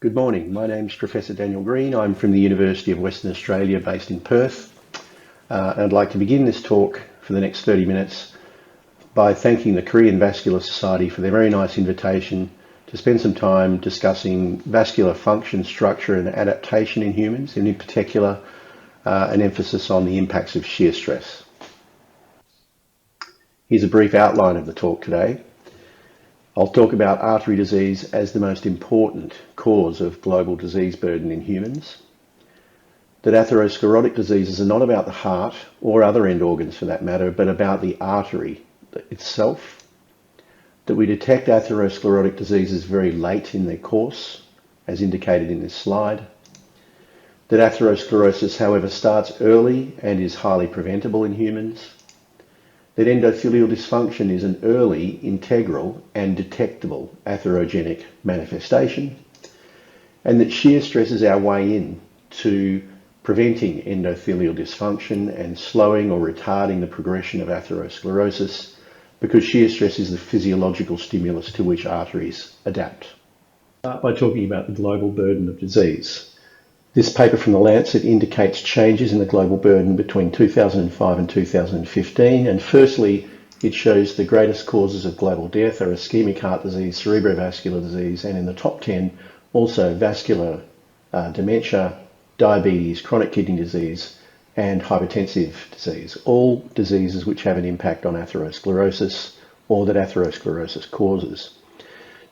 Good morning. My name's Professor Daniel Green. I'm from the University of Western Australia based in Perth. And I'd like to begin this talk for the next 30 minutes by thanking the Korean Vascular Society for their very nice invitation to spend some time discussing vascular function, structure and adaptation in humans, and in particular an emphasis on the impacts of shear stress. Here's a brief outline of the talk today. I'll talk about artery disease as the most important cause of global disease burden in humans, that atherosclerotic diseases are not about the heart or other end organs for that matter, but about the artery itself, that we detect atherosclerotic diseases very late in their course, as indicated in this slide, that atherosclerosis, however, starts early and is highly preventable in humans, that endothelial dysfunction is an early, integral and detectable atherogenic manifestation, and that shear stress is our way in to preventing endothelial dysfunction and slowing or retarding the progression of atherosclerosis, because shear stress is the physiological stimulus to which arteries adapt. Start by talking about the global burden of disease. This paper from The Lancet indicates changes in the global burden between 2005 and 2015, and firstly it shows the greatest causes of global death are ischemic heart disease, cerebrovascular disease, and in the top 10 also vascular dementia, diabetes, chronic kidney disease and hypertensive disease, all diseases which have an impact on atherosclerosis or that atherosclerosis causes.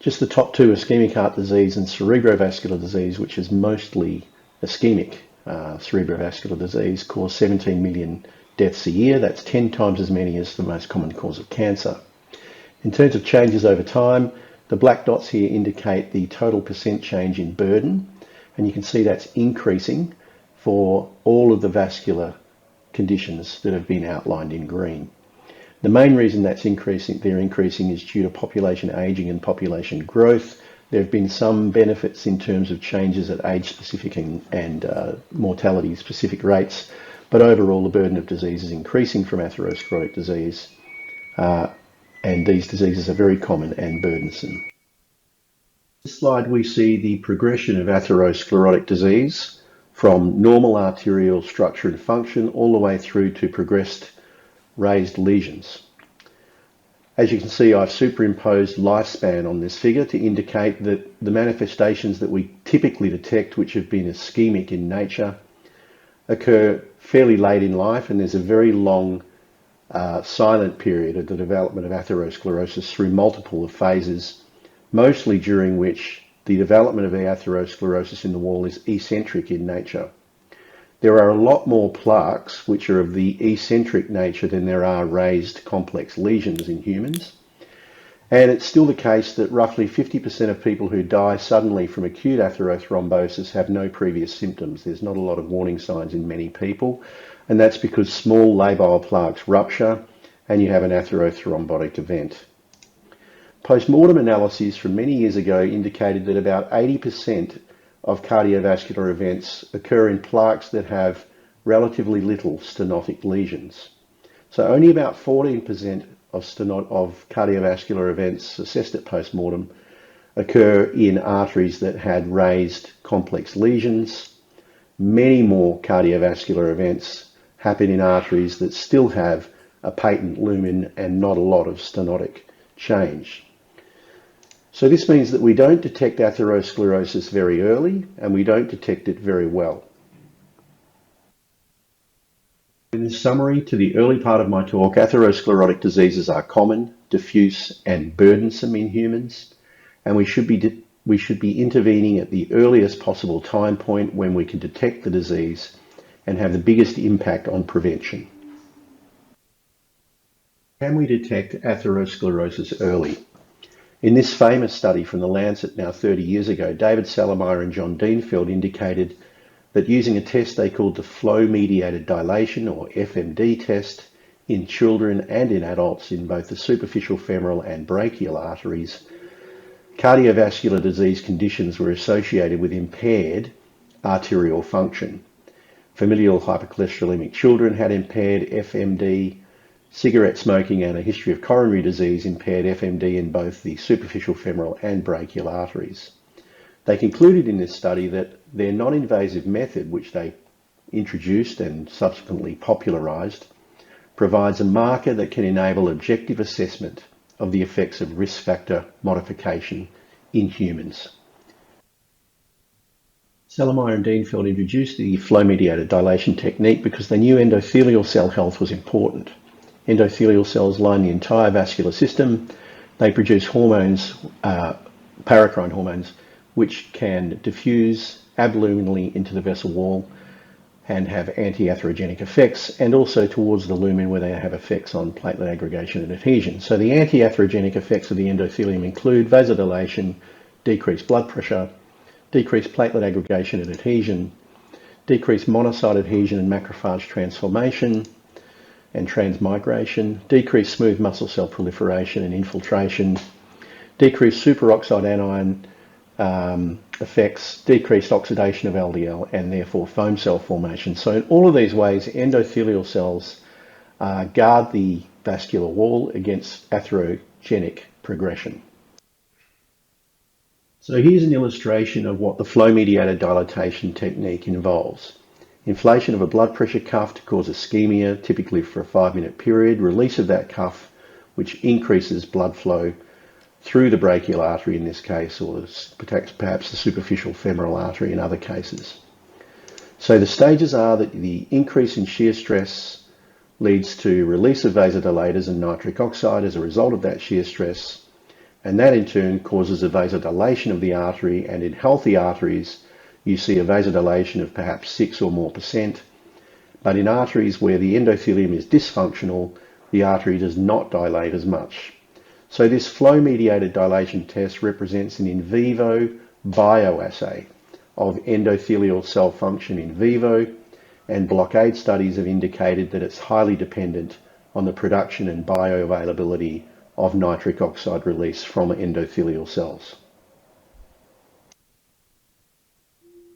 Just the top two, ischemic heart disease and cerebrovascular disease, which is mostly ischemic cerebrovascular disease, cause 17 million deaths a year. That's 10 times as many as the most common cause of cancer. In terms of changes over time, the black dots here indicate the total percent change in burden, and you can see that's increasing for all of the vascular conditions that have been outlined in green. The main reason they're increasing is due to population aging and population growth. There have been some benefits in terms of changes at age-specific and mortality-specific rates, but overall the burden of disease is increasing from atherosclerotic disease, and these diseases are very common and burdensome. In this slide we see the progression of atherosclerotic disease from normal arterial structure and function all the way through to progressed raised lesions. As you can see, I've superimposed lifespan on this figure to indicate that the manifestations that we typically detect, which have been ischemic in nature, occur fairly late in life, and there's a very long silent period of the development of atherosclerosis through multiple phases, mostly during which the development of the atherosclerosis in the wall is eccentric in nature. There are a lot more plaques which are of the eccentric nature than there are raised complex lesions in humans. And it's still the case that roughly 50% of people who die suddenly from acute atherothrombosis have no previous symptoms. There's not a lot of warning signs in many people, and that's because small labile plaques rupture and you have an atherothrombotic event. Post-mortem analyses from many years ago indicated that about 80% of cardiovascular events occur in plaques that have relatively little stenotic lesions. So only about 14% of cardiovascular events assessed at post-mortem occur in arteries that had raised complex lesions. Many more cardiovascular events happen in arteries that still have a patent lumen and not a lot of stenotic change. So this means that we don't detect atherosclerosis very early and we don't detect it very well. In this summary to the early part of my talk, atherosclerotic diseases are common, diffuse and burdensome in humans, and we should be intervening at the earliest possible time point when we can detect the disease and have the biggest impact on prevention. Can we detect atherosclerosis early? In this famous study from The Lancet now 30 years ago, David Salameyer and John Dienfeld indicated that using a test they called the flow-mediated dilation, or FMD test, in children and in adults in both the superficial femoral and brachial arteries, cardiovascular disease conditions were associated with impaired arterial function. Familial hypercholesterolemic children had impaired FMD, cigarette smoking and a history of coronary disease impaired FMD in both the superficial femoral and brachial arteries. They concluded in this study that their non-invasive method, which they introduced and subsequently popularised, provides a marker that can enable objective assessment of the effects of risk factor modification in humans. Salomire and Dienfeld introduced the flow-mediated dilation technique because they knew endothelial cell health was important. Endothelial cells line the entire vascular system. They produce hormones, paracrine hormones, which can diffuse abluminally into the vessel wall and have anti-atherogenic effects, and also towards the lumen where they have effects on platelet aggregation and adhesion. So the anti-atherogenic effects of the endothelium include vasodilation, decreased blood pressure, decreased platelet aggregation and adhesion, decreased monocyte adhesion and macrophage transformation and transmigration, decreased smooth muscle cell proliferation and infiltration, decreased superoxide anion effects, decreased oxidation of LDL, and therefore foam cell formation. So in all of these ways, endothelial cells guard the vascular wall against atherogenic progression. So here's an illustration of what the flow-mediated dilatation technique involves. Inflation of a blood pressure cuff to cause ischemia, typically for a 5-minute period, release of that cuff, which increases blood flow through the brachial artery in this case, or perhaps the superficial femoral artery in other cases. So the stages are that the increase in shear stress leads to release of vasodilators and nitric oxide as a result of that shear stress, and that in turn causes a vasodilation of the artery, and in healthy arteries you see a vasodilation of perhaps 6 or more %, but in arteries where the endothelium is dysfunctional, the artery does not dilate as much. So this flow-mediated dilation test represents an in vivo bioassay of endothelial cell function in vivo, and blockade studies have indicated that it's highly dependent on the production and bioavailability of nitric oxide release from endothelial cells.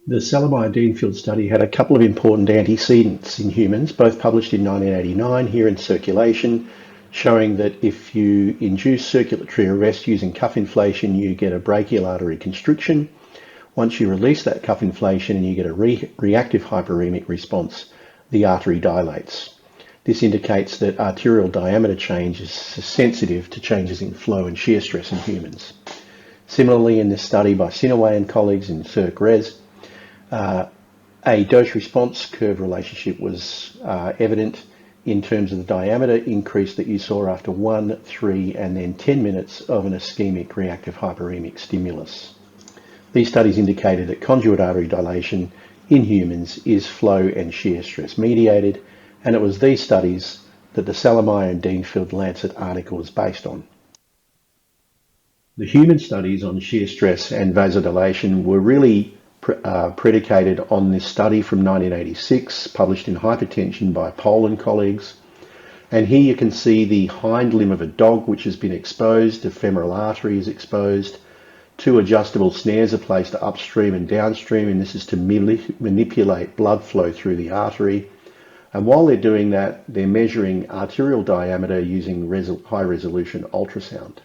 The Salomire-Dienfeld study had a couple of important antecedents in humans, both published in 1989 here in Circulation, showing that if you induce circulatory arrest using cuff inflation, you get a brachial artery constriction. Once you release that cuff inflation and you get a reactive hyperemic response, the artery dilates. This indicates that arterial diameter change is sensitive to changes in flow and shear stress in humans. Similarly, in this study by Sinaway and colleagues in Circ-Res, a dose-response curve relationship was evident in terms of the diameter increase that you saw after 1, 3, and then 10 minutes of an ischemic reactive hyperemic stimulus. These studies indicated that conduit artery dilation in humans is flow and shear stress mediated, and it was these studies that the Salomire and Dienfeld Lancet article is based on. The human studies on shear stress and vasodilation were really predicated on this study from 1986, published in Hypertension by Pohl and colleagues. And here you can see the hind limb of a dog which has been exposed, the femoral artery is exposed, 2 adjustable snares are placed upstream and downstream, and this is to manipulate blood flow through the artery. And while they're doing that, they're measuring arterial diameter using high resolution ultrasound.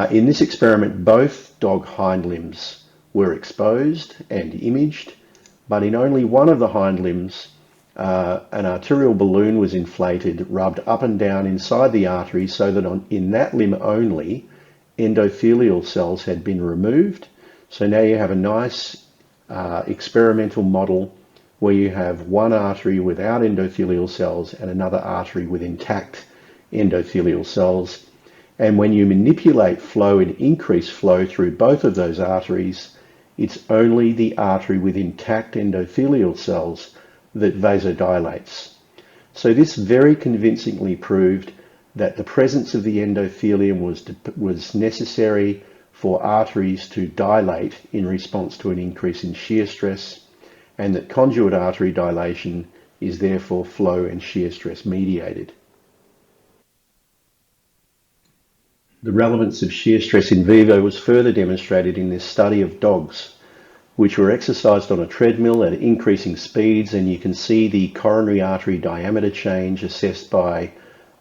In this experiment, both dog hind limbs were exposed and imaged, but in only one of the hind limbs, an arterial balloon was inflated, rubbed up and down inside the artery, so that in that limb only, endothelial cells had been removed. So now you have a nice experimental model where you have one artery without endothelial cells and another artery with intact endothelial cells. And when you manipulate flow and increase flow through both of those arteries, it's only the artery with intact endothelial cells that vasodilates. So this very convincingly proved that the presence of the endothelium was necessary for arteries to dilate in response to an increase in shear stress, and that conduit artery dilation is therefore flow and shear stress mediated. The relevance of shear stress in vivo was further demonstrated in this study of dogs, which were exercised on a treadmill at increasing speeds, and you can see the coronary artery diameter change assessed by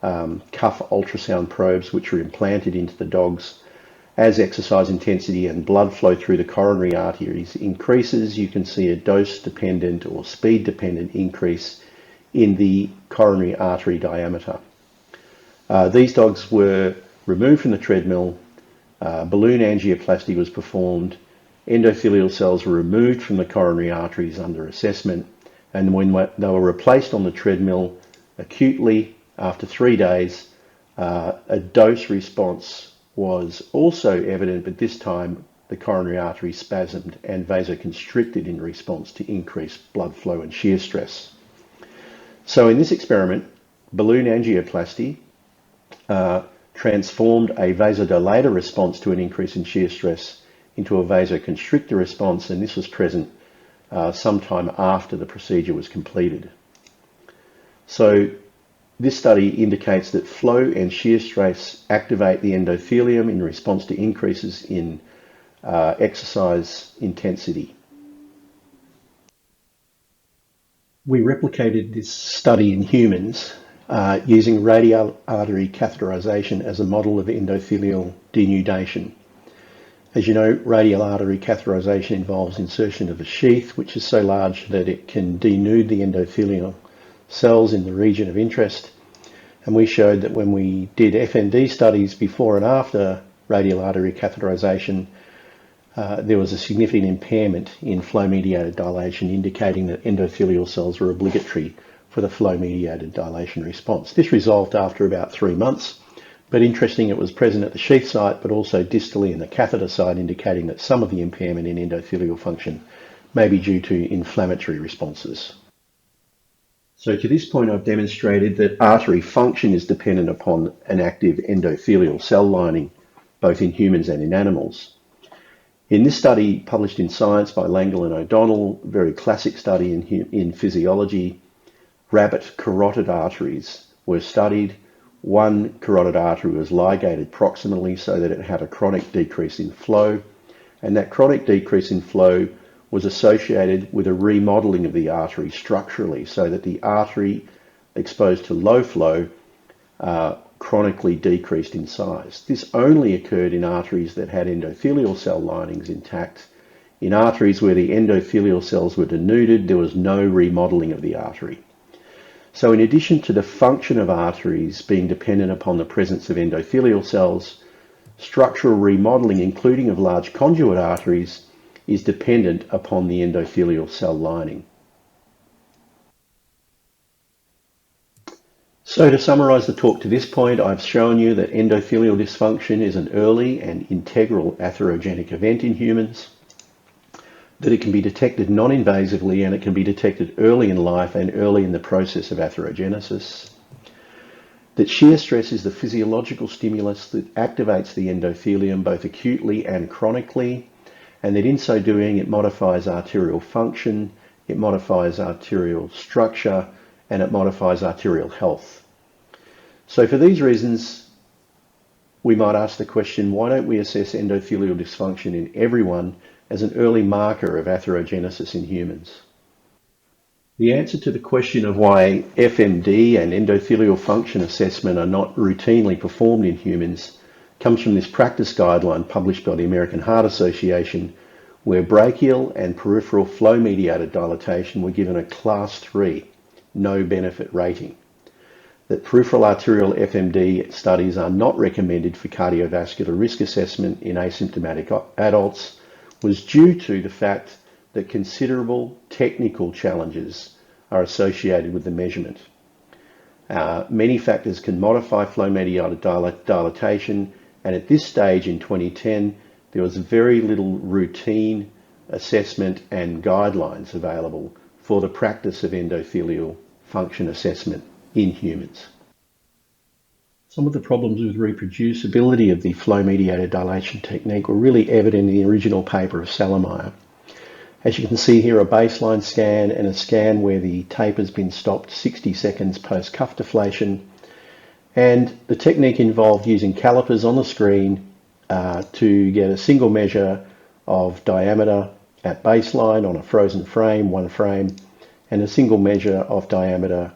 cuff ultrasound probes which were implanted into the dogs. as exercise intensity and blood flow through the coronary arteries increases, you can see a dose-dependent or speed-dependent increase in the coronary artery diameter. These dogs were removed from the treadmill, balloon angioplasty was performed, endothelial cells were removed from the coronary arteries under assessment, and when they were replaced on the treadmill acutely after 3 days, a dose response was also evident, but this time the coronary artery spasmed and vasoconstricted in response to increased blood flow and shear stress. So in this experiment, balloon angioplasty transformed a vasodilator response to an increase in shear stress into a vasoconstrictor response, and this was present sometime after the procedure was completed. So this study indicates that flow and shear stress activate the endothelium in response to increases in exercise intensity. We replicated this study in humans using radial artery catheterization as a model of endothelial denudation. As you know, radial artery catheterization involves insertion of a sheath which is so large that it can denude the endothelial cells in the region of interest, and we showed that when we did FMD studies before and after radial artery catheterization, there was a significant impairment in flow-mediated dilation, indicating that endothelial cells were obligatory for the flow-mediated dilation response. This resolved after about 3 months, but interesting, it was present at the sheath site but also distally in the catheter site, indicating that some of the impairment in endothelial function may be due to inflammatory responses. So to this point, I've demonstrated that artery function is dependent upon an active endothelial cell lining, both in humans and in animals. In this study published in Science by Langle and O'Donnell, very classic study in physiology, rabbit carotid arteries were studied. One carotid artery was ligated proximally so that it had a chronic decrease in flow, and that chronic decrease in flow was associated with a remodeling of the artery structurally, so that the artery exposed to low flow chronically decreased in size. This only occurred in arteries that had endothelial cell linings intact. In arteries where the endothelial cells were denuded, there was no remodeling of the artery. So in addition to the function of arteries being dependent upon the presence of endothelial cells, structural remodeling, including of large conduit arteries, is dependent upon the endothelial cell lining. So to summarise the talk to this point, I've shown you that endothelial dysfunction is an early and integral atherogenic event in humans, that it can be detected non-invasively and it can be detected early in life and early in the process of atherogenesis, that shear stress is the physiological stimulus that activates the endothelium both acutely and chronically, and that in so doing it modifies arterial function, it modifies arterial structure, and it modifies arterial health. So for these reasons, we might ask the question, why don't we assess endothelial dysfunction in everyone as an early marker of atherogenesis in humans? The answer to the question of why FMD and endothelial function assessment are not routinely performed in humans comes from this practice guideline published by the American Heart Association, where brachial and peripheral flow-mediated dilatation were given a Class 3, no benefit rating. That peripheral arterial FMD studies are not recommended for cardiovascular risk assessment in asymptomatic adults was due to the fact that considerable technical challenges are associated with the measurement. Many factors can modify flow-mediated dilatation, and at this stage in 2010, there was very little routine assessment and guidelines available for the practice of endothelial function assessment in humans. Some of the problems with reproducibility of the flow-mediated dilation technique were really evident in the original paper of Salomire. As you can see here, a baseline scan and a scan where the tape has been stopped 60 seconds post-cuff deflation. And the technique involved using calipers on the screen to get a single measure of diameter at baseline on a frozen frame, one frame, and a single measure of diameter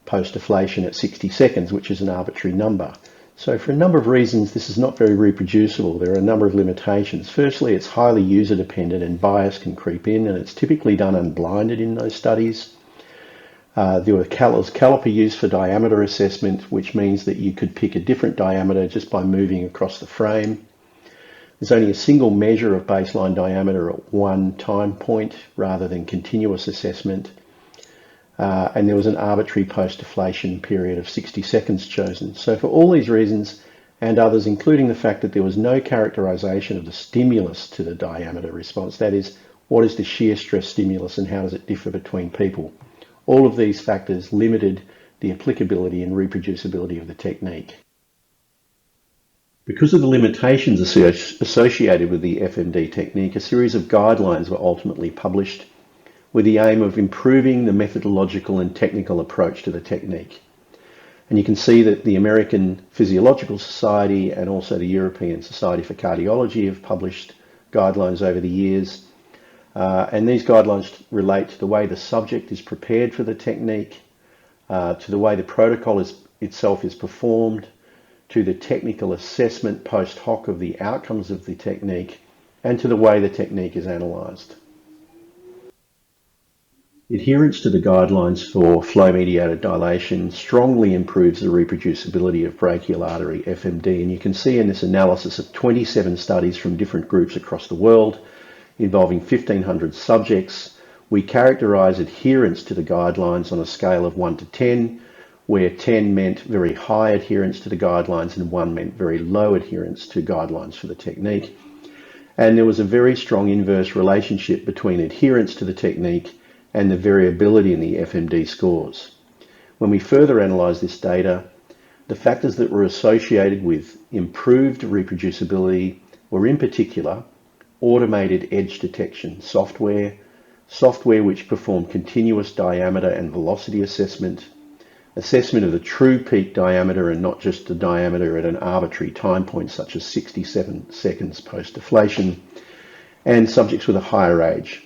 post-deflation at 60 seconds, which is an arbitrary number. So for a number of reasons, this is not very reproducible. There are a number of limitations. Firstly, it's highly user dependent and bias can creep in, and it's typically done unblinded in those studies. There was caliper used for diameter assessment, which means that you could pick a different diameter just by moving across the frame. There's only a single measure of baseline diameter at one time point rather than continuous assessment. And there was an arbitrary post-deflation period of 60 seconds chosen. So for all these reasons and others, including the fact that there was no characterization of the stimulus to the diameter response, that is, what is the shear stress stimulus and how does it differ between people? All of these factors limited the applicability and reproducibility of the technique. Because of the limitations associated with the FMD technique, a series of guidelines were ultimately published with the aim of improving the methodological and technical approach to the technique. And you can see that the American Physiological Society and also the European Society for Cardiology have published guidelines over the years. And these guidelines relate to the way the subject is prepared for the technique, to the way the protocol itself is performed, to the technical assessment post hoc of the outcomes of the technique, and to the way the technique is analysed. Adherence to the guidelines for flow-mediated dilation strongly improves the reproducibility of brachial artery FMD, and you can see in this analysis of 27 studies from different groups across the world involving 1,500 subjects, we characterise adherence to the guidelines on a scale of 1 to 10, where 10 meant very high adherence to the guidelines and 1 meant very low adherence to guidelines for the technique. And there was a very strong inverse relationship between adherence to the technique and the variability in the FMD scores. When we further analysed this data, the factors that were associated with improved reproducibility were in particular automated edge detection software which performed continuous diameter and velocity assessment of the true peak diameter and not just the diameter at an arbitrary time point such as 67 seconds post-deflation, and subjects with a higher age.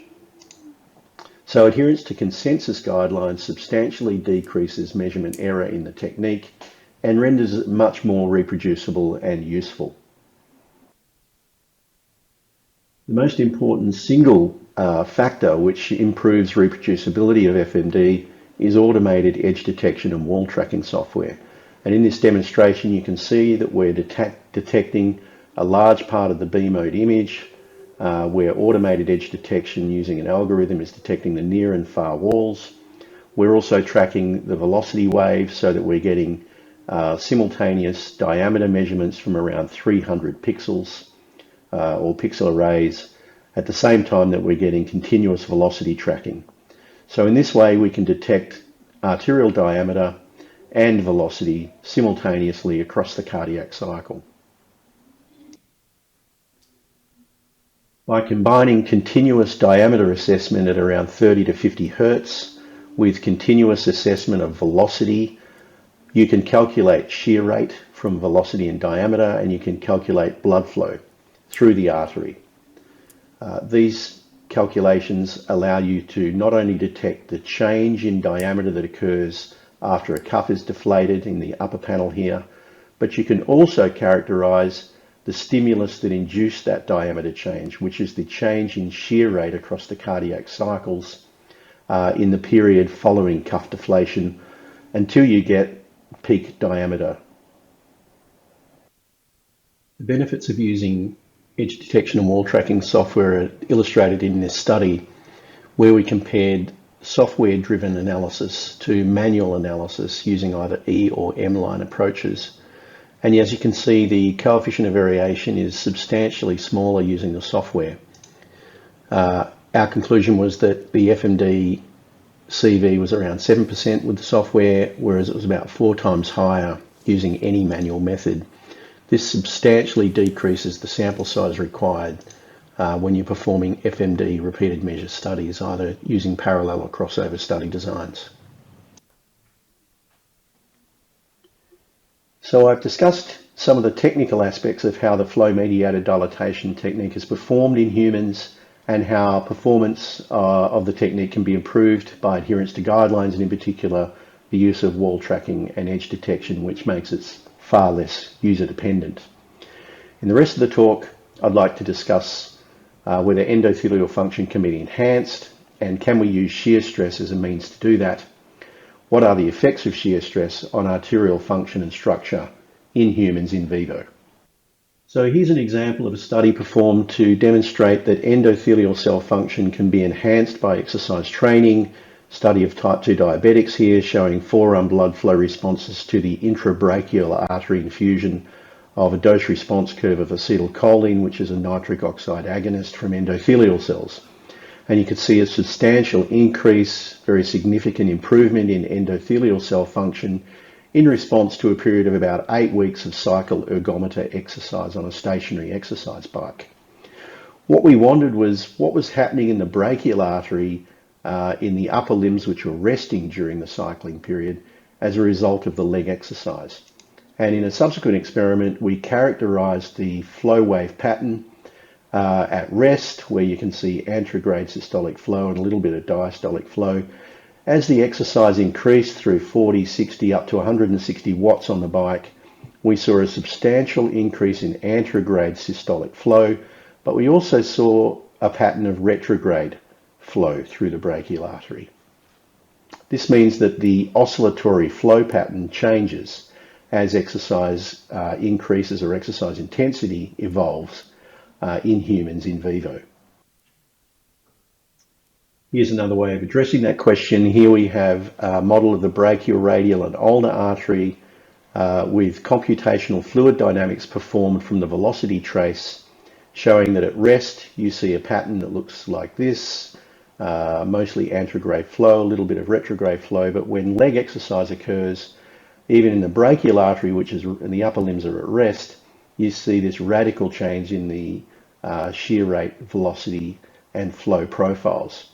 So adherence to consensus guidelines substantially decreases measurement error in the technique and renders it much more reproducible and useful. The most important single factor which improves reproducibility of FMD is automated edge detection and wall tracking software. And in this demonstration, you can see that we're detecting a large part of the B mode image, where automated edge detection using an algorithm is detecting the near and far walls. We're also tracking the velocity wave so that we're getting simultaneous diameter measurements from around 300 pixels or pixel arrays at the same time that we're getting continuous velocity tracking. So in this way we can detect arterial diameter and velocity simultaneously across the cardiac cycle. By combining continuous diameter assessment at around 30 to 50 Hertz with continuous assessment of velocity, you can calculate shear rate from velocity and diameter, and you can calculate blood flow through the artery. These calculations allow you to not only detect the change in diameter that occurs after a cuff is deflated in the upper panel here, but you can also characterize the stimulus that induced that diameter change, which is the change in shear rate across the cardiac cycles in the period following cuff deflation until you get peak diameter. The benefits of using edge detection and wall tracking software are illustrated in this study, where we compared software-driven analysis to manual analysis using either E or M line approaches. And as you can see, the coefficient of variation is substantially smaller using the software. Our conclusion was that the FMD CV was around 7% with the software, whereas it was about 4 times higher using any manual method. This substantially decreases the sample size required when you're performing FMD repeated measure studies, either using parallel or crossover study designs. So I've discussed some of the technical aspects of how the flow-mediated dilatation technique is performed in humans and how performance of the technique can be improved by adherence to guidelines, and in particular the use of wall tracking and edge detection, which makes it far less user dependent. In the rest of the talk, I'd like to discuss whether endothelial function can be enhanced, and can we use shear stress as a means to do that? What are the effects of shear stress on arterial function and structure in humans in vivo? So here's an example of a study performed to demonstrate that endothelial cell function can be enhanced by exercise training. Study of type 2 diabetics here, showing forearm blood flow responses to the intrabrachial artery infusion of a dose response curve of acetylcholine, which is a nitric oxide agonist, from endothelial cells. And you could see a substantial increase, very significant improvement in endothelial cell function in response to a period of about 8 weeks of cycle ergometer exercise on a stationary exercise bike. What we wondered was what was happening in the brachial artery in the upper limbs which were resting during the cycling period as a result of the leg exercise. And in a subsequent experiment, we characterized the flow wave pattern at rest, where you can see anterograde systolic flow and a little bit of diastolic flow. As the exercise increased through 40, 60, up to 160 watts on the bike, we saw a substantial increase in anterograde systolic flow, but we also saw a pattern of retrograde flow through the brachial artery. This means that the oscillatory flow pattern changes as exercise increases or exercise intensity evolves in humans in vivo. Here's another way of addressing that question. Here we have a model of the brachial, radial and ulnar artery with computational fluid dynamics performed from the velocity trace, showing that at rest you see a pattern that looks like this, mostly anterograde flow, a little bit of retrograde flow, but when leg exercise occurs, even in the brachial artery, which is in the upper limbs, are at rest, you see this radical change in the shear rate, velocity and flow profiles.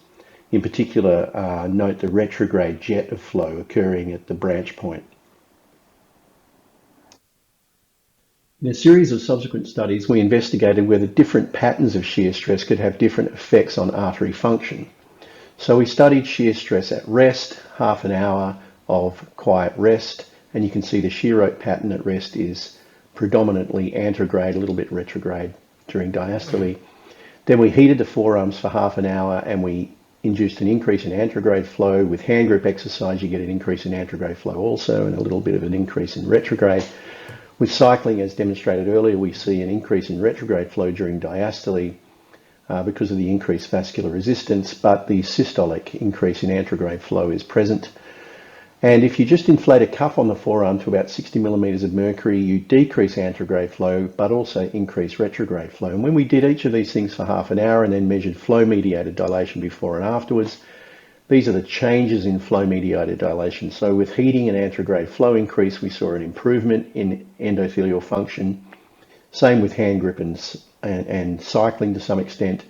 In particular, note the retrograde jet of flow occurring at the branch point. In a series of subsequent studies, we investigated whether different patterns of shear stress could have different effects on artery function. So we studied shear stress at rest, half an hour of quiet rest, and you can see the shear rate pattern at rest is predominantly anterograde, a little bit retrograde during diastole. Then we heated the forearms for half an hour and we induced an increase in anterograde flow. With hand grip exercise, you get an increase in anterograde flow also, and a little bit of an increase in retrograde. With cycling, as demonstrated earlier, we see an increase in retrograde flow during diastole because of the increased vascular resistance, but the systolic increase in anterograde flow is present. And if you just inflate a cuff on the forearm to about 60 millimeters of mercury, you decrease anterograde flow, but also increase retrograde flow. And when we did each of these things for half an hour and then measured flow-mediated dilation before and afterwards, these are the changes in flow-mediated dilation. So with heating and anterograde flow increase, we saw an improvement in endothelial function. Same with hand grip and cycling to some extent.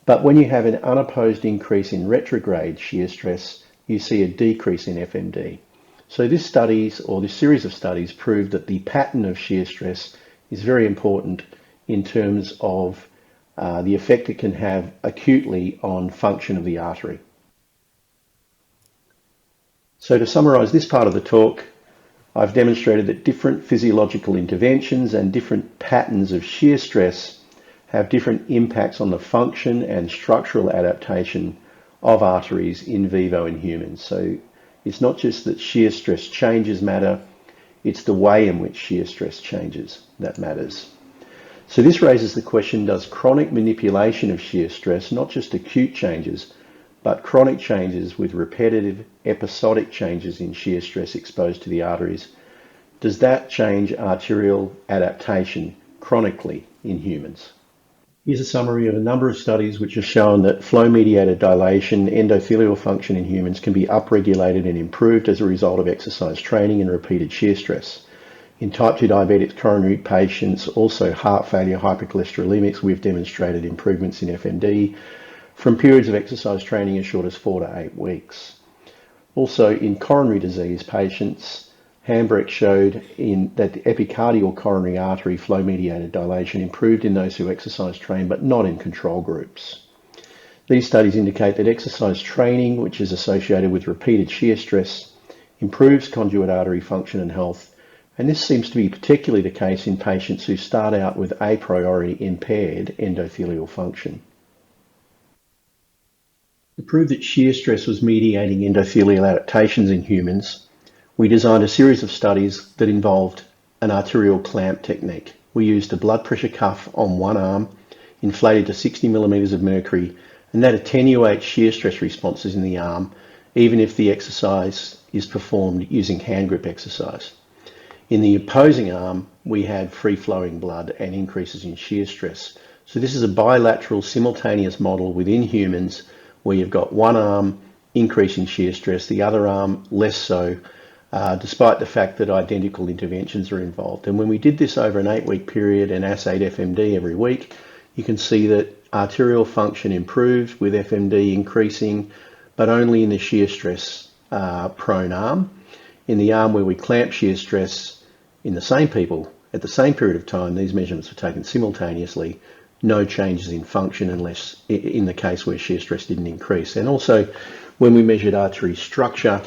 But when you have an unopposed increase in retrograde shear stress, you see a decrease in FMD. So this series of studies proved that the pattern of shear stress is very important in terms of the effect it can have acutely on function of the artery. So to summarize this part of the talk, I've demonstrated that different physiological interventions and different patterns of shear stress have different impacts on the function and structural adaptation of arteries in vivo in humans. So it's not just that shear stress changes matter, it's the way in which shear stress changes that matters. So this raises the question, does chronic manipulation of shear stress, not just acute changes, but chronic changes with repetitive episodic changes in shear stress exposed to the arteries, does that change arterial adaptation chronically in humans? Here's a summary of a number of studies which have shown that flow-mediated dilation, endothelial function in humans can be upregulated and improved as a result of exercise training and repeated shear stress. In type 2 diabetic coronary patients, also heart failure, hypercholesterolemics, we've demonstrated improvements in FMD from periods of exercise training as short as 4 to 8 weeks. Also in coronary disease patients, Hambrecht showed that the epicardial coronary artery flow-mediated dilation improved in those who exercise trained, but not in control groups. These studies indicate that exercise training, which is associated with repeated shear stress, improves conduit artery function and health, And this seems to be particularly the case in patients who start out with a priori impaired endothelial function. To prove that shear stress was mediating endothelial adaptations in humans, we designed a series of studies that involved an arterial clamp technique. We used a blood pressure cuff on one arm, inflated to 60 millimeters of mercury, and that attenuates shear stress responses in the arm, even if the exercise is performed using hand grip exercise. In the opposing arm, we had free-flowing blood and increases in shear stress. So this is a bilateral simultaneous model within humans where you've got one arm increasing shear stress, the other arm less so, despite the fact that identical interventions are involved. And when we did this over an 8-week period and assayed FMD every week, you can see that arterial function improved with FMD increasing, but only in the shear stress prone arm. In the arm where we clamp shear stress in the same people at the same period of time, these measurements were taken simultaneously, no changes in function unless in the case where shear stress didn't increase. And also when we measured artery structure,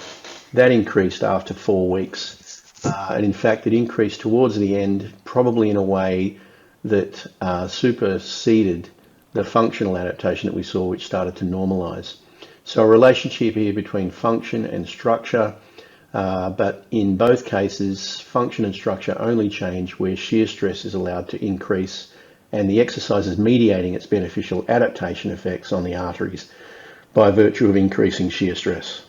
that increased after 4 weeks. And in fact, it increased towards the end, probably in a way that superseded the functional adaptation that we saw, which started to normalize. So a relationship here between function and structure, but in both cases, function and structure only change where shear stress is allowed to increase and the exercise is mediating its beneficial adaptation effects on the arteries by virtue of increasing shear stress.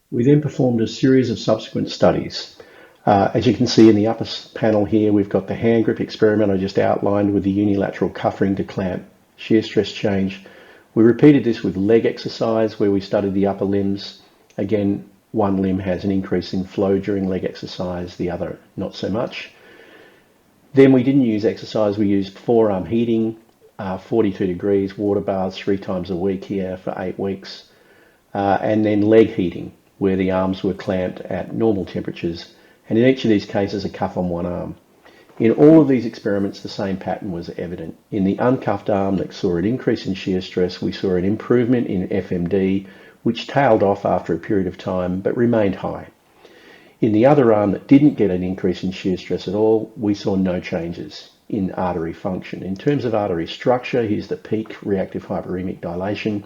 We then performed a series of subsequent studies. As you can see in the upper panel here, we've got the hand grip experiment I just outlined with the unilateral cuff ring to clamp shear stress change. We repeated this with leg exercise where we studied the upper limbs. Again, one limb has an increase in flow during leg exercise, the other not so much. Then we didn't use exercise, we used forearm heating, 42 degrees, water baths 3 times a week here for 8 weeks, and then leg heating, where the arms were clamped at normal temperatures, and in each of these cases a cuff on one arm. In all of these experiments, the same pattern was evident. In the uncuffed arm that saw an increase in shear stress, we saw an improvement in FMD, which tailed off after a period of time, but remained high. In the other arm that didn't get an increase in shear stress at all, we saw no changes in artery function. In terms of artery structure, here's the peak reactive hyperemic dilation.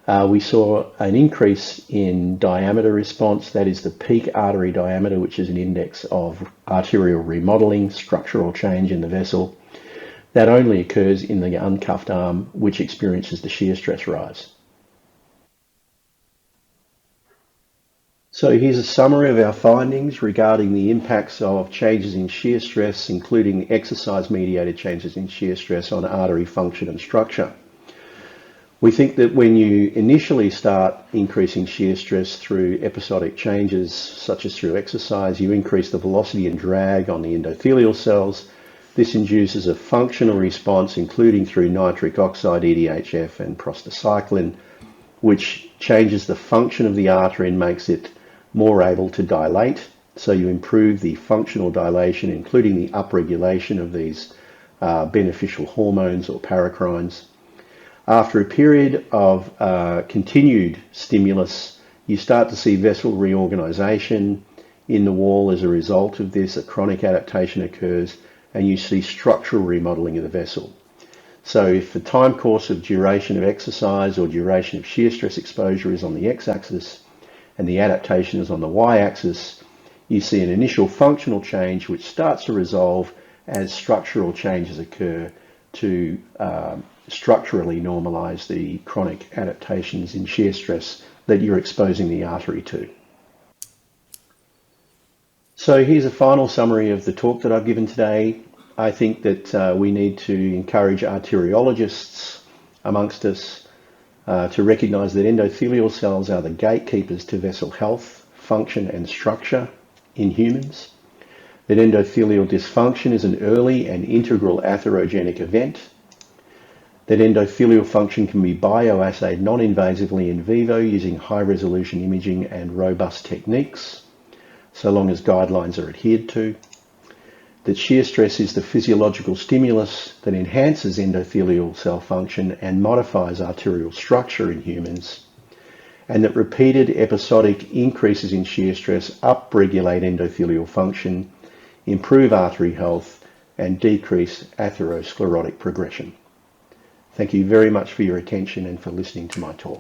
We saw an increase in diameter response, that is the peak artery diameter, which is an index of arterial remodeling, structural change in the vessel. That only occurs in the uncuffed arm, which experiences the shear stress rise. So here's a summary of our findings regarding the impacts of changes in shear stress, including exercise-mediated changes in shear stress on artery function and structure. We think that when you initially start increasing shear stress through episodic changes, such as through exercise, you increase the velocity and drag on the endothelial cells. This induces a functional response, including through nitric oxide, EDHF, and prostacyclin, which changes the function of the artery and makes it more able to dilate. So you improve the functional dilation, including the upregulation of these beneficial hormones or paracrines. After a period of continued stimulus, you start to see vessel reorganization in the wall. As a result of this, a chronic adaptation occurs and you see structural remodeling of the vessel. So if the time course of duration of exercise or duration of shear stress exposure is on the x-axis and the adaptation is on the y-axis, you see an initial functional change which starts to resolve as structural changes occur to structurally normalize the chronic adaptations in shear stress that you're exposing the artery to. So here's a final summary of the talk that I've given today. I think that we need to encourage arteriologists amongst us to recognize that endothelial cells are the gatekeepers to vessel health, function and structure in humans. That endothelial dysfunction is an early and integral atherogenic event. That endothelial function can be bioassayed non-invasively in vivo using high-resolution imaging and robust techniques, so long as guidelines are adhered to. That shear stress is the physiological stimulus that enhances endothelial cell function and modifies arterial structure in humans. and that repeated episodic increases in shear stress upregulate endothelial function, improve artery health, and decrease atherosclerotic progression. Thank you very much for your attention and for listening to my talk.